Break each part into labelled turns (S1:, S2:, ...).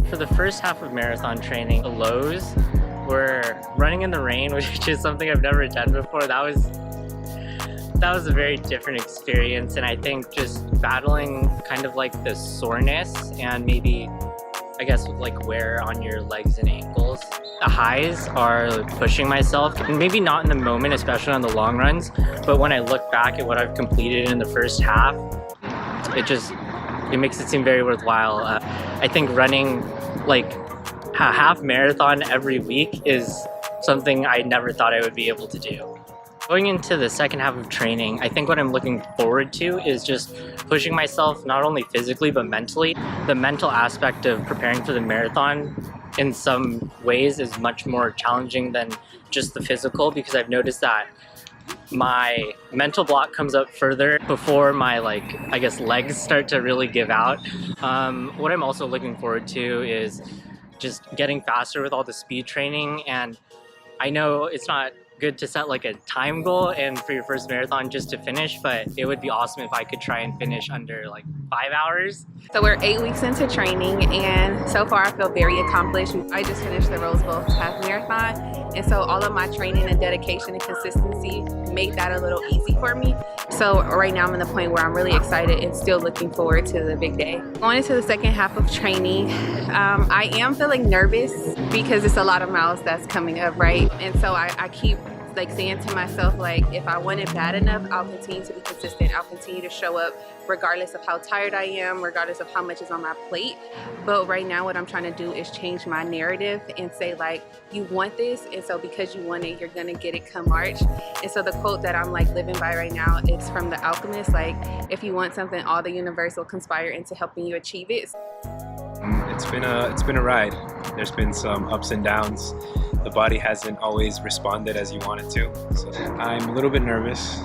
S1: For the first half of marathon training, the lows were running in the rain, which is something I've never done before. That was a very different experience, and I think just battling kind of like the soreness and maybe, I guess, like wear on your legs and ankles. The highs are pushing myself, and maybe not in the moment, especially on the long runs, but when I look back at what I've completed in the first half, it makes it seem very worthwhile. I think running like a half marathon every week is something I never thought I would be able to do. Going into the second half of training, I think what I'm looking forward to is just pushing myself not only physically but mentally. The mental aspect of preparing for the marathon in some ways is much more challenging than just the physical, because I've noticed that my mental block comes up further before my legs start to really give out. What I'm also looking forward to is just getting faster with all the speed training, and I know it's not good to set like a time goal and for your first marathon just to finish, but it would be awesome if I could try and finish under like 5 hours.
S2: So we're 8 weeks into training, and so far I feel very accomplished. I just finished the Rose Bowl half marathon, and so all of my training and dedication and consistency made that a little easy for me. So right now I'm in the point where I'm really excited and still looking forward to the big day. Going into the second half of training, I am feeling nervous because it's a lot of miles that's coming up, right? And so I keep like saying to myself, like, if I want it bad enough, I'll continue to be consistent. I'll continue to show up regardless of how tired I am, regardless of how much is on my plate. But right now what I'm trying to do is change my narrative and say, like, you want this, and so because you want it, you're gonna get it come March. And so the quote that I'm like living by right now, it's from The Alchemist, like, if you want something, all the universe will conspire into helping you achieve it.
S3: It's been a ride. There's been some ups and downs. The body hasn't always responded as you want it to. So I'm a little bit nervous.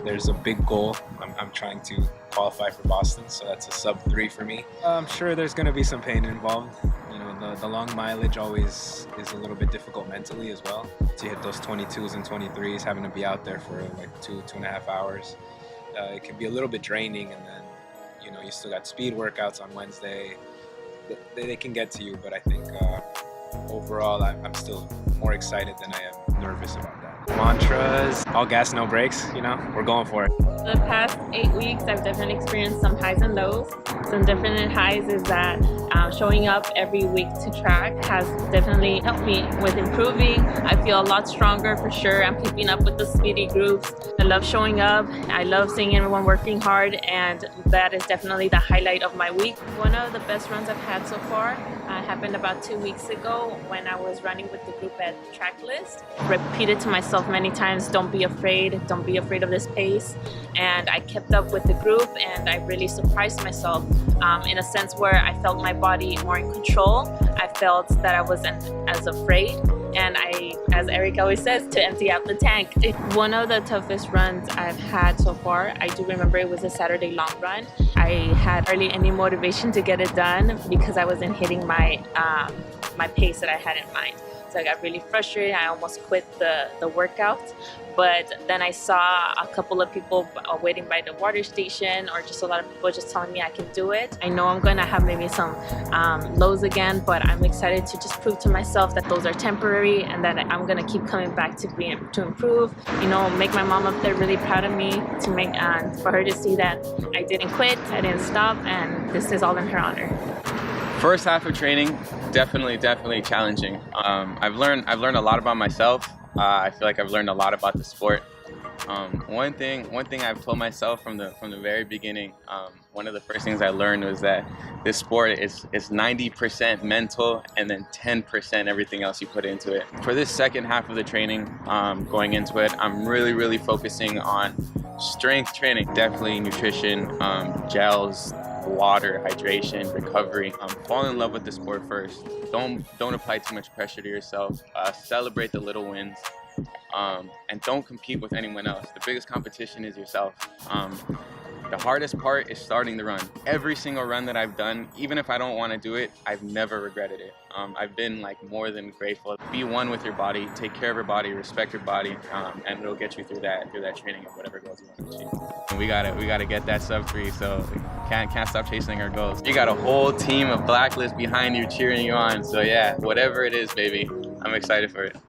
S3: There's a big goal. I'm trying to qualify for Boston, so that's a sub-3 for me. I'm sure there's going to be some pain involved. You know, the long mileage always is a little bit difficult mentally as well. To hit those 22s and 23s, having to be out there for like 2.5 hours, it can be a little bit draining. And then, you know, you still got speed workouts on Wednesday. They can get to you, but I think overall I'm still more excited than I am nervous about that. Mantras, all gas, no brakes, you know, we're going for it.
S4: The past 8 weeks, I've definitely experienced some highs and lows. Some different highs is that showing up every week to track has definitely helped me with improving. I feel a lot stronger for sure. I'm keeping up with the speedy groups. I love showing up. I love seeing everyone working hard, and that is definitely the highlight of my week. One of the best runs I've had so far happened about 2 weeks ago when I was running with the group at Tracklist. Repeated to myself many times, don't be afraid of this pace. And I kept up with the group, and I really surprised myself in a sense where I felt my body more in control. I felt that I wasn't as afraid, and as Eric always says, to empty out the tank. One of the toughest runs I've had so far, I do remember it was a Saturday long run. I had hardly any motivation to get it done because I wasn't hitting my pace that I had in mind. So I got really frustrated. I almost quit the workout. But then I saw a couple of people waiting by the water station, or just a lot of people just telling me I can do it. I know I'm going to have maybe some lows again, but I'm excited to just prove to myself that those are temporary and that I'm going to keep coming back to improve. You know, make my mom up there really proud of me, for her to see that I didn't quit, I didn't stop, and this is all in her honor.
S5: First half of training, definitely challenging. I've learned a lot about myself. I feel like I've learned a lot about the sport. One thing I've told myself from the very beginning, one of the first things I learned was that this sport is 90% mental and then 10% everything else you put into it. For this second half of the training, going into it, I'm really focusing on strength training, definitely nutrition, gels, water, hydration, recovery. Fall in love with the sport first. Don't apply too much pressure to yourself. Celebrate the little wins, and don't compete with anyone else. The biggest competition is yourself. The hardest part is starting the run. Every single run that I've done, even if I don't want to do it, I've never regretted it. I've been like more than grateful. Be one with your body, take care of your body, respect your body, and it'll get you through that training of whatever goals you want to achieve. And we gotta get that sub 3, so can't stop chasing our goals. You got a whole team of Blacklist behind you cheering you on. So yeah, whatever it is, baby, I'm excited for it.